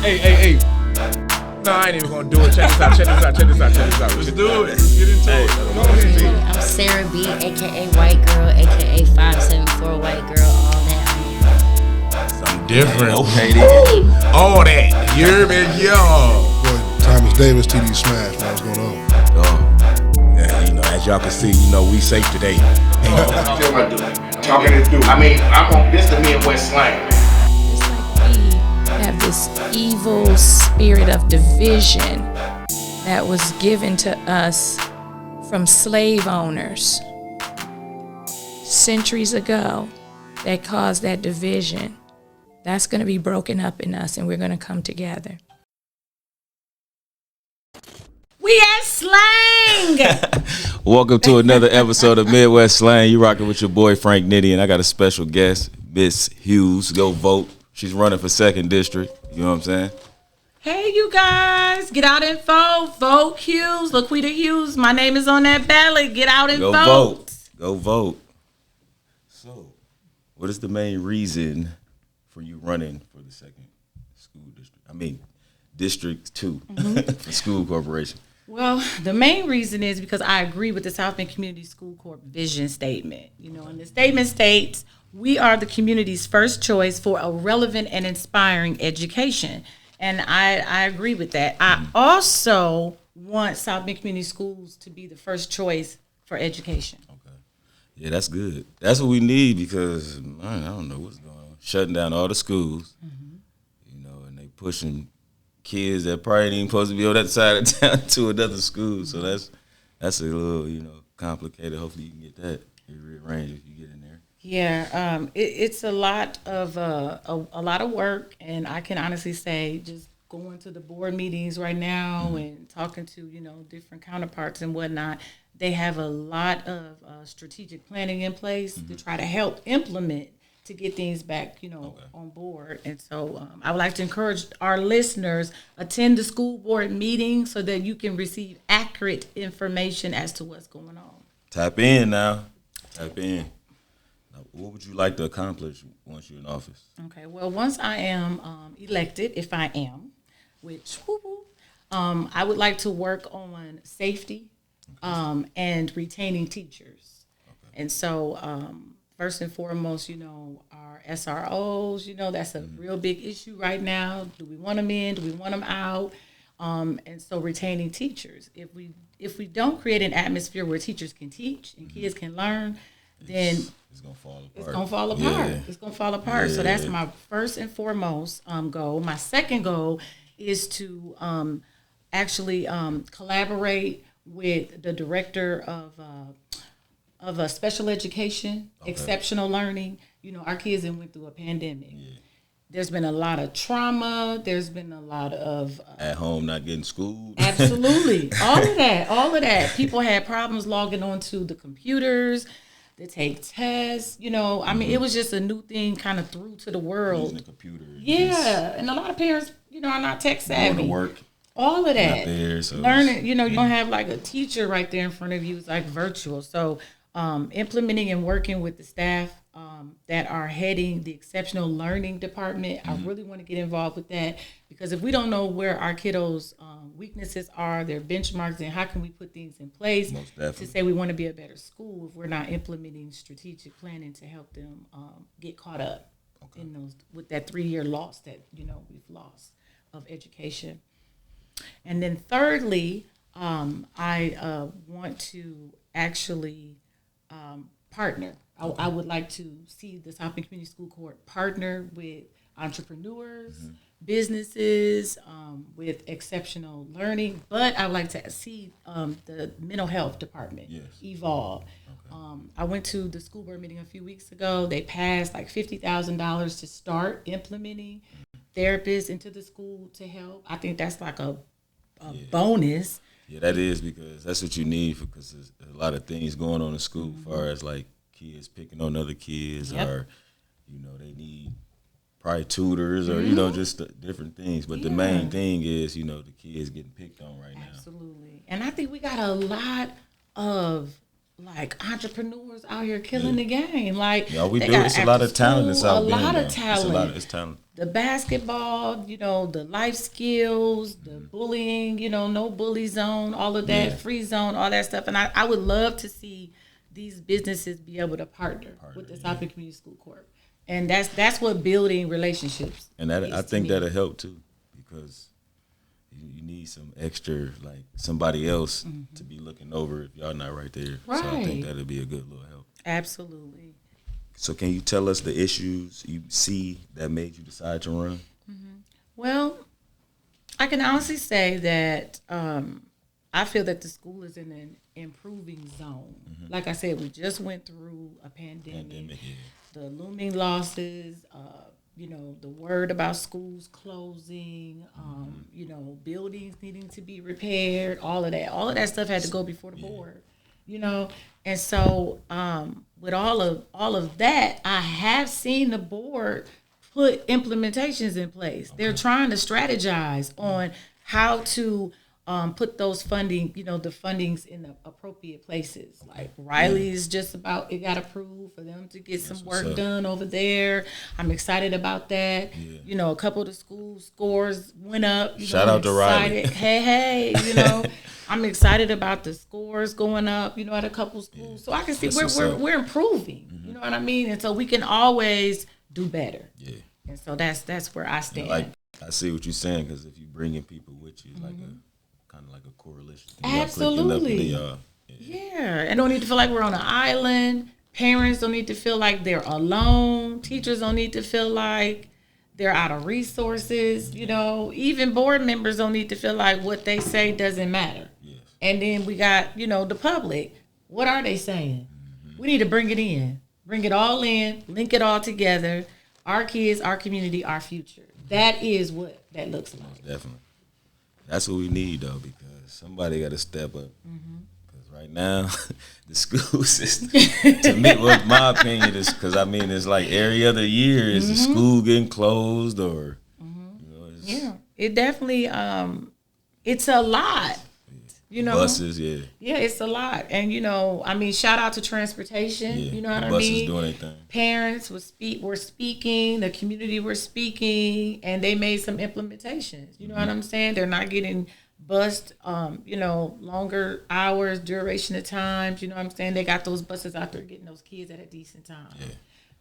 Hey. No, I ain't even gonna do it. Check this out. Let's do it. Let's get into it. Go ahead. I'm Sarah B, aka White Girl, aka 574 White Girl, all that. Something different. Okay, then. All that. You're Boy, Thomas Davis, TD Smash, man, what's going on? Yeah, as y'all can see, we safe today. Talking it through. I mean, this the Midwest slang, man. It's like we have this evil spirit of division that was given to us from slave owners centuries ago that caused that division. That's going to be broken up in us, and we're going to come together. We at Slang! Welcome to another episode of Midwest Slang. You rocking with your boy Frank Nitty, and I got a special guest, Miss Hughes. Go vote. She's running for 2nd District. You know what I'm saying? Hey, you guys, get out and vote. Vote Hughes, LAQuita Hughes. My name is on that ballot. Get out and vote. Go vote. So, what is the main reason for you running for the 2nd school district? I mean, District 2 for school corporation. Well, the main reason is because I agree with the South Bend Community School Corp vision statement. And the statement states, we are the community's first choice for a relevant and inspiring education. And I agree with that. I also want South Bend Community Schools to be the first choice for education. Okay. Yeah, that's good. That's what we need because, man, I don't know what's going on. Shutting down all the schools, and they pushing kids that probably ain't even supposed to be on that side of town to another school. So that's a little, complicated. Hopefully you can get that rearranged if you get in there. Yeah, it's a lot of work, and I can honestly say just going to the board meetings right now and talking to different counterparts and whatnot, they have a lot of strategic planning in place to try to help implement to get things back on board. And so I would like to encourage our listeners, attend the school board meeting so that you can receive accurate information as to what's going on. Tap in now. What would you like to accomplish once you're in office? Okay, well, once I am elected, if I am, which I would like to work on safety and retaining teachers. Okay. And so first and foremost, our SROs, that's a real big issue right now. Do we want them in? Do we want them out? And so retaining teachers. If we don't create an atmosphere where teachers can teach and kids can learn, then it's gonna fall apart. It's gonna fall apart. So that's my first and foremost goal. My second goal is to actually collaborate with the director of special education, exceptional learning. Our kids have went through a pandemic. Yeah. There's been a lot of trauma. There's been a lot of at home not getting schooled. Absolutely, all of that. People had problems logging onto the computers. They take tests, I mean, it was just a new thing kind of through to the world. Using the computer. Yeah, and a lot of parents, are not tech savvy. Going to work. All of that. Not there, so learning, you don't have like a teacher right there in front of you. It's like virtual. So implementing and working with the staff that are heading the exceptional learning department, I really want to get involved with that because if we don't know where our kiddos' weaknesses are, their benchmarks, then how can we put things in place to say we want to be a better school if we're not implementing strategic planning to help them get caught up in those with that 3-year loss that we've lost of education. And then thirdly, I want to actually partner. I would like to see the South Bend Community School Court partner with entrepreneurs, businesses, with exceptional learning. But I would like to see the mental health department evolve. Okay. I went to the school board meeting a few weeks ago. They passed like $50,000 to start implementing therapists into the school to help. I think that's like a bonus. Yeah, that is because that's what you need because there's a lot of things going on in school as far as like kids picking on other kids or, they need probably tutors or, just different things. But the main thing is, the kids getting picked on right now. Absolutely. And I think we got a lot of like entrepreneurs out here killing the game. Like, Yeah, we they do. got It's a lot after of talent in school, South a Bend. lot of though. talent. It's talent. The basketball, the life skills, the bullying, no bully zone, all of that, free zone, all that stuff. And I would love to see these businesses be able to partner with the South Bend Community School Corp. And that's what building relationships. And that is I to think me. that'll help too, because you need some extra, like somebody else to be looking over if y'all not right there. So I Right. think that'll be a good little help. Absolutely. So can you tell us the issues you see that made you decide to run? Well, I can honestly say that I feel that the school is in an improving zone. Like I said, we just went through a pandemic. The looming losses, the word about schools closing, buildings needing to be repaired, all of that stuff had to go before the board, and so with all of that, I have seen the board put implementations in place. They're trying to strategize on how to put those funding, the fundings in the appropriate places. Like Riley's just about, it got approved for them to get some work done over there. I'm excited about that. Yeah. A couple of the school scores went up. Shout out to Riley. Hey, I'm excited about the scores going up, at a couple schools. So I can see we're improving. You know what I mean? And so we can always do better. Yeah. And so that's where I stand. Like I see what you're saying, because if you're bringing people with you, like kind of like a coalition. Absolutely. Yeah, and don't need to feel like we're on an island. Parents don't need to feel like they're alone. Teachers don't need to feel like they're out of resources. Even board members don't need to feel like what they say doesn't matter. Yes. And then we got, the public. What are they saying? We need to bring it in. Bring it all in. Link it all together. Our kids, our community, our future. That is what that looks like. Definitely. That's what we need, though, because somebody got to step up. Because right now, the school system, to me, what my opinion is, because it's like every other year is the school getting closed or, It definitely, it's a lot. Buses, yeah. Yeah, it's a lot. And, shout out to transportation. Yeah. You know what I buses mean? doing their thing. Parents were speaking, the community were speaking, and they made some implementations. You know what I'm saying? They're not getting bused, longer hours, duration of times. You know what I'm saying? They got those buses out there getting those kids at a decent time. Yeah.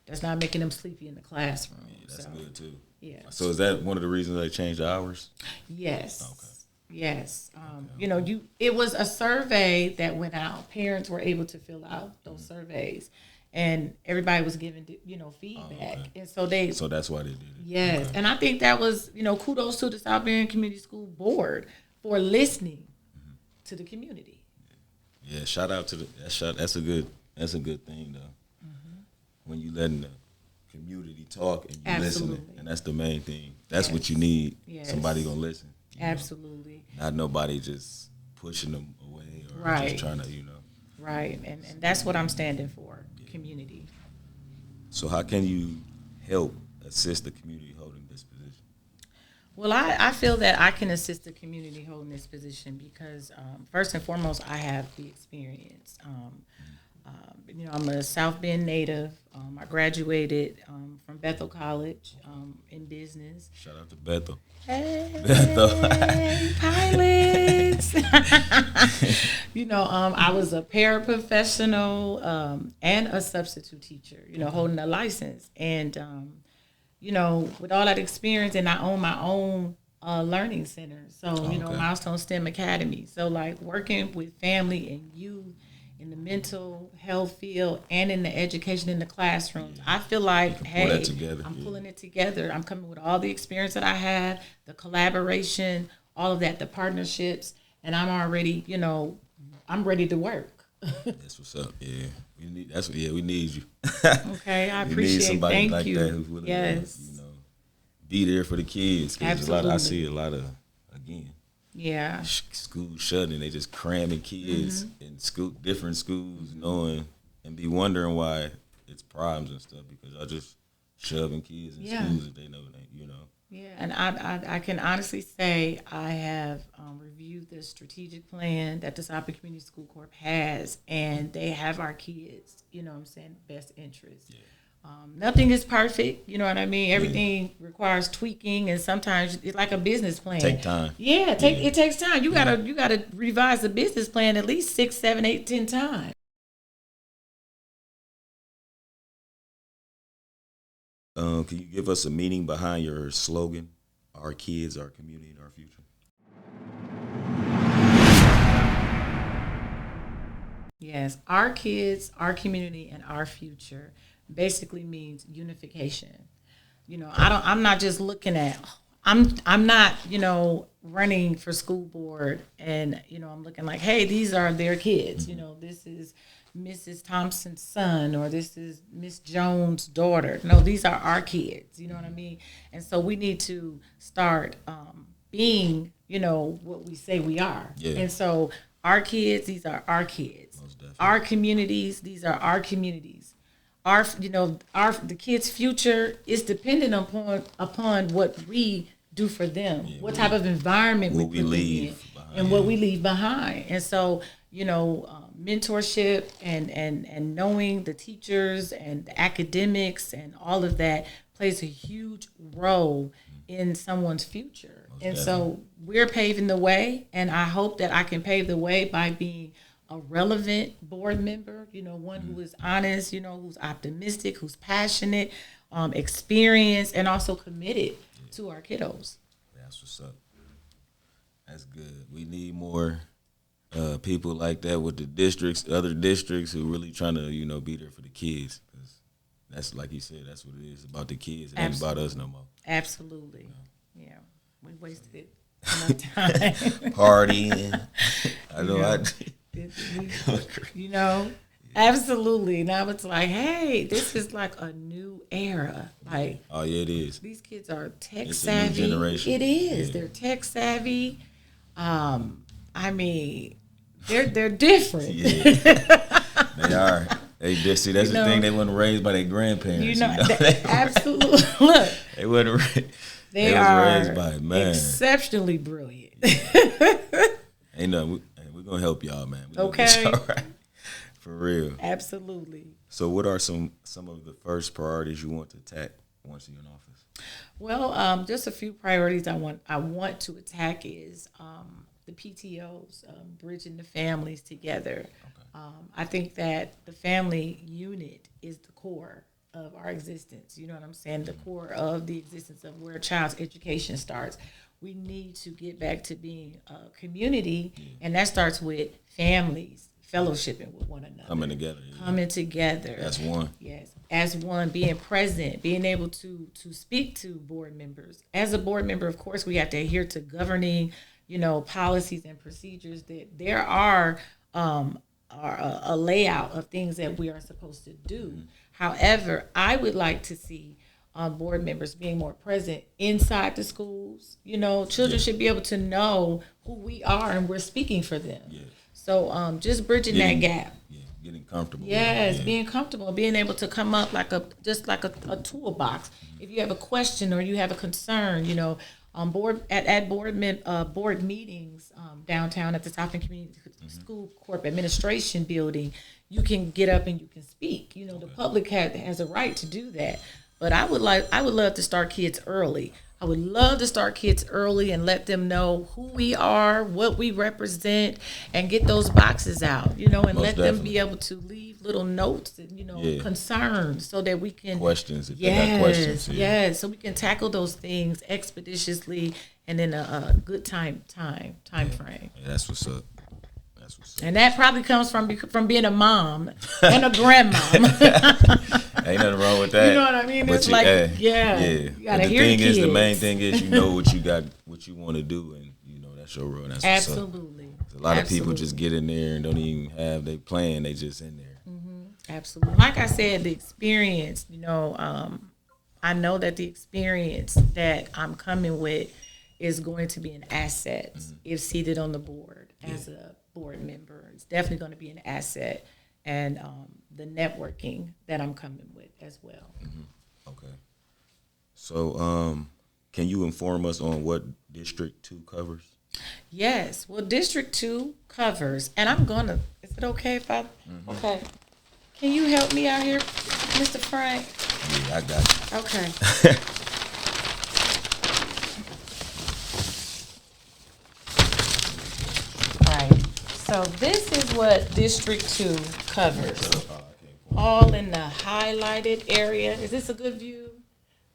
That's not making them sleepy in the classroom. Yeah, that's good, too. Yeah. So is that one of the reasons they changed the hours? Yes. Okay. Yes. It was a survey that went out. Parents were able to fill out those surveys, and everybody was giving, feedback. And so that's why they did it. Yes. Okay. And I think that was, kudos to the South Bend Community School Board for listening to the community. Yeah. Shout out to that's a good thing, though. When you letting the community talk and you listening, and that's the main thing. That's what you need. Yes. Somebody gonna listen. Absolutely. Not nobody just pushing them away or just trying to, Right. And that's what I'm standing for, community. So how can you help assist the community holding this position? Well, I feel that I can assist the community holding this position because, first and foremost, I have the experience. I'm a South Bend native. I graduated from Bethel College in business. Shout out to Bethel. Hey, pilots. I was a paraprofessional and a substitute teacher, holding a license. And, with all that experience, and I own my own learning center. So, Milestone STEM Academy. So, like, working with family and youth in the mental health field and in the education in the classrooms. I feel like, I'm pulling it together. I'm coming with all the experience that I have, the collaboration, all of that, the partnerships, and I'm already, I'm ready to work. That's what's up. Yeah, we need you. Okay, I appreciate. Need somebody Thank like you. that who's willing to, be there for the kids. Absolutely. I see a lot of, again. Yeah. Schools shutting, they just cramming kids in different schools, knowing and be wondering why it's problems and stuff because y'all just shoving kids in schools that they know they. Yeah, and I can honestly say I have reviewed the strategic plan that the South Bend Community School Corp has, and they have our kids, you know what I'm saying, best interest. Yeah. Nothing is perfect, you know what I mean? Everything requires tweaking, and sometimes it's like a business plan. Take time. Yeah, it takes time. You gotta revise the business plan at least 6, 7, 8, 10 times. Can you give us a meaning behind your slogan, our kids, our community, and our future? Yes, our kids, our community, and our future basically means unification. You know, I'm not just looking at, I'm not, you know, running for school board and, you know, I'm looking like, hey, these are their kids. You know, this is Mrs. Thompson's son, or this is Miss Jones' daughter. No, these are our kids. You know what I mean? And so we need to start being, you know, what we say we are. Yeah. And so our kids, these are our kids. Our communities, these are our communities. Our, you know, the kids' future is dependent upon what we do for them. Yeah, what type of environment we leave behind, and what we leave behind. And so, you know, mentorship and knowing the teachers and the academics and all of that plays a huge role in someone's future. And so we're paving the way, and I hope that I can pave the way by being a relevant board member, you know, one who is honest, you know, who's optimistic, who's passionate, experienced, and also committed to our kiddos. That's what's up. That's good. We need more people like that with the districts, other districts who really trying to, you know, be there for the kids. 'Cause that's, like you said, that's what it is, about the kids. It ain't about us no more. Absolutely. Yeah. We wasted enough time. Partying. I know. You know, absolutely. Now it's like, hey, this is like a new era. Like, oh yeah, it is. These kids are tech it's savvy. A new generation. It is. Yeah. They're tech savvy. I mean, they're different. Yeah. They are. They just see that's the thing. They weren't raised by their grandparents. You know, absolutely. Look, they weren't. They was are raised by man. Exceptionally brilliant. Ain't nothing. We're gonna help y'all, man. Okay. All right. For real. Absolutely. So, what are some of the first priorities you want to attack once you're in office? Well, just a few priorities I want to attack is the PTOs, bridging the families together. Okay. I think that the family unit is the core of our existence. You know what I'm saying? The core of the existence of where a child's education starts. We need to get back to being a community, and that starts with families fellowshipping with one another. Coming together. Yeah. Coming together. As one. Yes. As one, being present, being able to speak to board members. As a board member, of course, we have to adhere to governing, you know, policies and procedures. That there are a layout of things that we are supposed to do. Mm-hmm. However, I would like to see board members being more present inside the schools. You know, children should be able to know who we are and we're speaking for them. Yeah. So just bridging that gap. Yeah, getting comfortable. Yes, being comfortable, being able to come up like a toolbox. Mm-hmm. If you have a question or you have a concern, you know, board meetings downtown at the South Bend Community School Corp Administration Building, you can get up and you can speak. You know, the public has a right to do that. But I would love to start kids early. I would love to start kids early and let them know who we are, what we represent, and get those boxes out, you know, and let them be able to leave little notes and, you know, concerns so that we can questions if they got questions. Yes, so we can tackle those things expeditiously and in a good time frame. Yeah, that's what's up. And that probably comes from being a mom and a grandmom. Ain't nothing wrong with that. You know what I mean? But it's yeah. You gotta hear the kids. The main thing is you know what you got, what you want to do, and you know that's your role. That's absolutely. A lot of people just get in there and don't even have their plan. They just in there. Mm-hmm. Absolutely. Like I said, the experience. You know, I know that the experience that I'm coming with is going to be an asset if seated on the board as a board member. It's definitely going to be an asset, and the networking that I'm coming with as well. Mm-hmm. Okay. So can you inform us on what District 2 covers? Yes. Well, District 2 covers, and I'm going to, is it okay if I, okay. Can you help me out here, Mr. Frank? Yeah, I got you. Okay. Right. So this is what District 2 covers. All in the highlighted area. Is this a good view?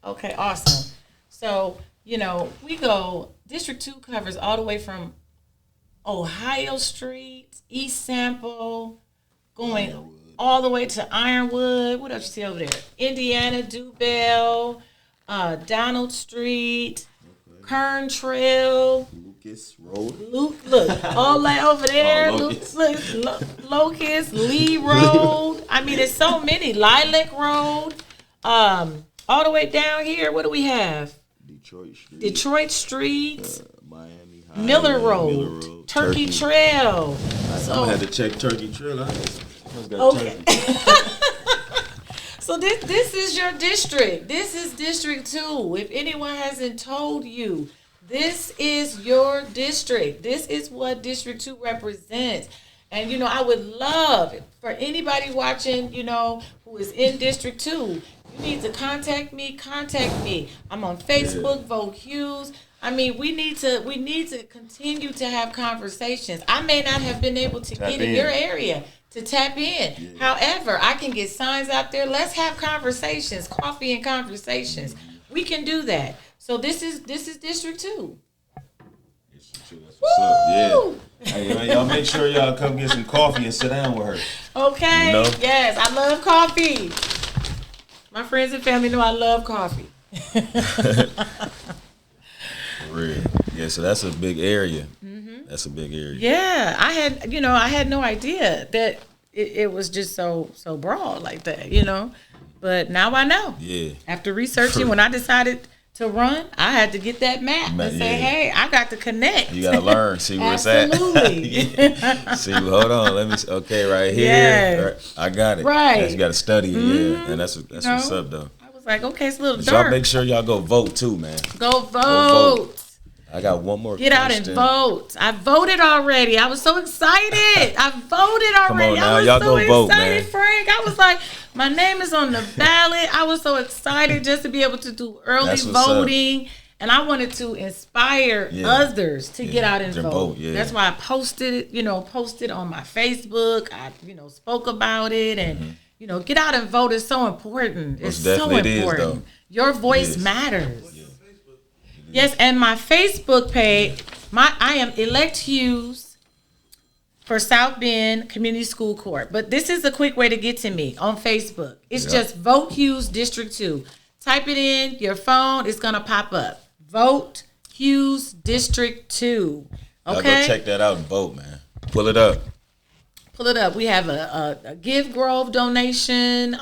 Okay, awesome. So, we go, District 2 covers all the way from Ohio Street, East Sample, going all the way to Ironwood. What else you see over there? Indiana, Dubell, Donald Street, Kern Trail. Lucas Road. Look, all that over there. Locust. Locust, Lee Road. I mean, there's so many. Lilac Road. All the way down here, what do we have? Detroit Street. Miami High. Miller Road. Turkey Trail. I had to check Turkey Trail. I must got Okay. Turkey. So this is your district. This is District 2. If anyone hasn't told you, this is your district. This is what District 2 represents. And, I would love for anybody watching, who is in District 2, you need to contact me. I'm on Facebook, Vote Hughes. I mean, we need to continue to have conversations. I may not have been able to get in your area to tap in. Yeah. However, I can get signs out there. Let's have conversations, coffee and conversations. We can do that. So this is District 2. That's what's up. Yeah. Hey, y'all make sure y'all come get some coffee and sit down with her. Okay. Yes, I love coffee. My friends and family know I love coffee. Real. Yeah, so that's a big area. Mm-hmm. That's a big area. Yeah, I had no idea that it was just so broad like that, But now I know. Yeah. After researching, when I decided to run, I had to get that map and say, hey, I got to connect. You got to learn, see where it's at. Absolutely. See, hold on, let me see. Okay, right here. Yes. Right, I got it. Right. You got to study it, yeah. And that's what's up, though. I was like, okay, it's a little but dark. Y'all make sure y'all go vote, too, man. Go vote. I got one more Get question. out and vote. I voted already. I was so excited. I voted already. Come on now, I was y'all so go excited, vote, man. Frank. I was like, my name is on the ballot. I was so excited just to be able to do early voting. And I wanted to inspire others to get out and vote. Yeah. That's why I posted it, posted on my Facebook. I, spoke about it and, get out and vote is so important. It's so important. Your voice matters. Yeah. Yes, and my Facebook page, I am Elect Hughes for South Bend Community School Court. But this is a quick way to get to me on Facebook. It's just Vote Hughes District 2. Type it in your phone, it's gonna pop up. Vote Hughes District 2. Okay. Y'all go check that out and vote, man. Pull it up. We have a Give Grove donation.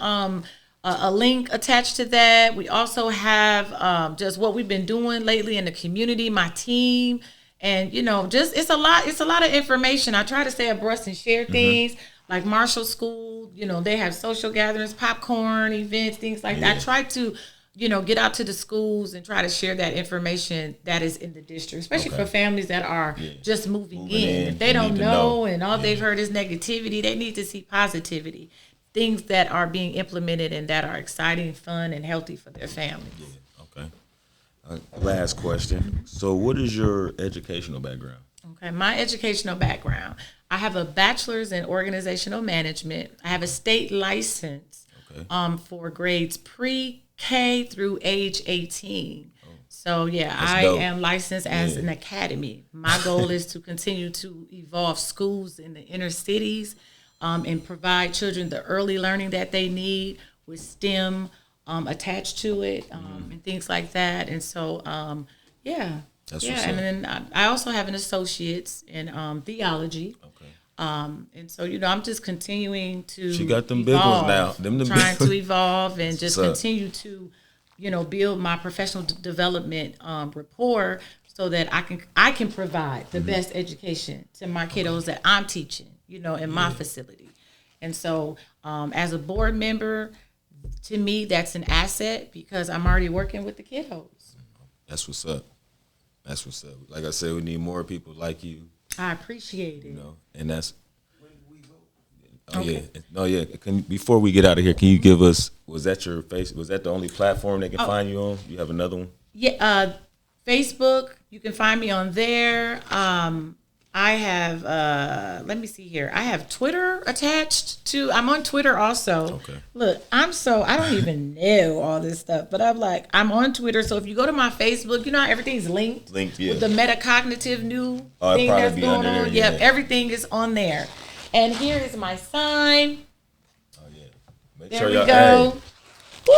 A link attached to that. We also have just what we've been doing lately in the community, my team, and just it's a lot of information. I try to stay abreast and share things like Marshall School. They have social gatherings, popcorn events, things like that. I try to get out to the schools and try to share that information that is in the district, especially for families that are just moving in. If they don't know and all they've heard is negativity, they need to see positivity. Things that are being implemented and that are exciting, fun, and healthy for their families. Yeah, okay. Last question. So what is your educational background? Okay, my educational background. I have a bachelor's in organizational management. I have a state license for grades pre-K through age 18. So, I am licensed as an academy. My goal is to continue to evolve schools in the inner cities and provide children the early learning that they need with STEM attached to it and things like that. And so, That's and then I also have an associate's in theology. Okay. And so, I'm just continuing to She got them evolve, big ones now. Trying to evolve and just continue to, build my professional development rapport so that I can provide the best education to my kiddos that I'm teaching, in my facility. And so as a board member, to me, that's an asset because I'm already working with the kiddos. That's what's up. That's what's up. Like I said, we need more people like you. I appreciate it. You know, and that's. Oh Okay. yeah, no yeah. Before we get out of here, can you give us? Was that your face? Was that the only platform they can find you on? You have another one? Yeah, Facebook. You can find me on there. I have. Let me see here. I have Twitter attached to. I'm on Twitter also. Okay. Look, I don't even know all this stuff, but I'm on Twitter. So if you go to my Facebook, you know how everything's linked. Yeah. With the metacognitive new Oh, it'd thing probably that's be going under there, on. yeah. Yep, everything is on there. And here is my sign. Oh yeah. Make There sure we y'all. go. Woo!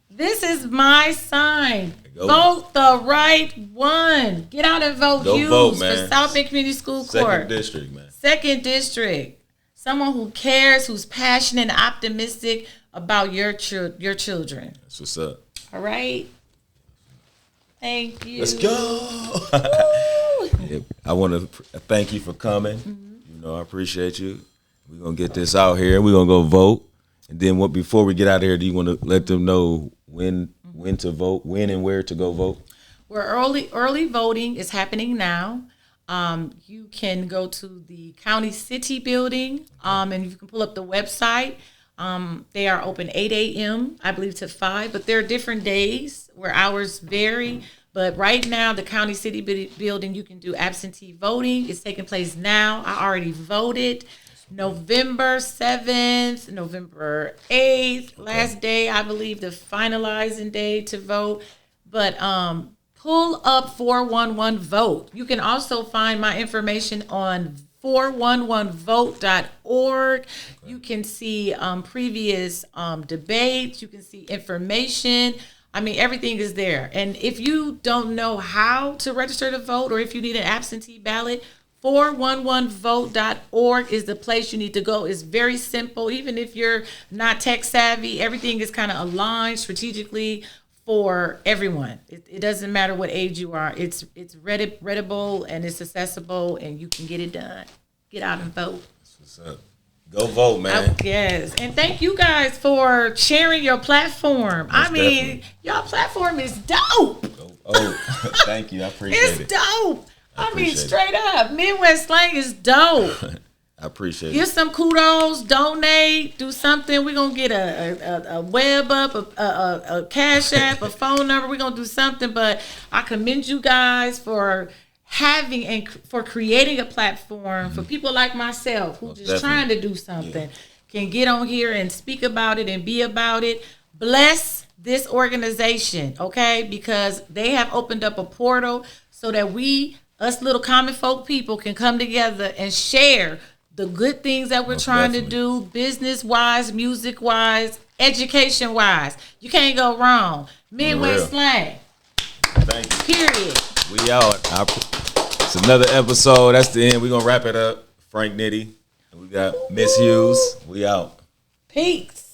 This is my sign. Go. Vote the right one. Get out and vote Go Hughes vote, for man. South Bend Community School Second Court. district, man. Second district. Someone who cares, who's passionate and optimistic about your children. That's what's up. All right? Thank you. Let's go. Yeah, I want to thank you for coming. You know, I appreciate you. We're going to get this out here. We're going to go vote. And then before we get out of here, do you want to let them know when to vote, when and where to go vote? Where early voting is happening now. You can go to the county city building, and you can pull up the website. They are open 8 a.m., I believe, to 5, but there are different days where hours vary. But right now, the county city building, you can do absentee voting. It's taking place now. I already voted. November 7th, November 8th, last day, I believe, the finalizing day to vote. But pull up 411 Vote. You can also find my information on 411vote.org. You can see previous debates. You can see information. I mean, everything is there. And if you don't know how to register to vote, or if you need an absentee ballot, 411vote.org is the place you need to go. It's very simple. Even if you're not tech savvy, everything is kind of aligned strategically for everyone. It doesn't matter what age you are. It's readable and it's accessible, and you can get it done. Get out and vote. That's what's up. Go vote, man. Yes. And thank you guys for sharing your platform. Most definitely. Your platform is dope. Oh, thank you. I appreciate It's it. dope. I mean, appreciate straight up. Midwest Slang is dope. I appreciate Give it. some kudos, donate, do something. We're going to get a web up, a cash app, a phone number. We're going to do something. But I commend you guys for having and for creating a platform for people like myself who just trying to do something, can get on here and speak about it and be about it. Bless this organization, okay? Because they have opened up a portal so that us little common folk people can come together and share the good things that we're trying to do, business-wise, music-wise, education-wise. You can't go wrong. Midwest Slang. Thank you. Period. We out. It's another episode. That's the end. We're going to wrap it up. Frank Nitty. We got Miss Hughes. We out. Peace.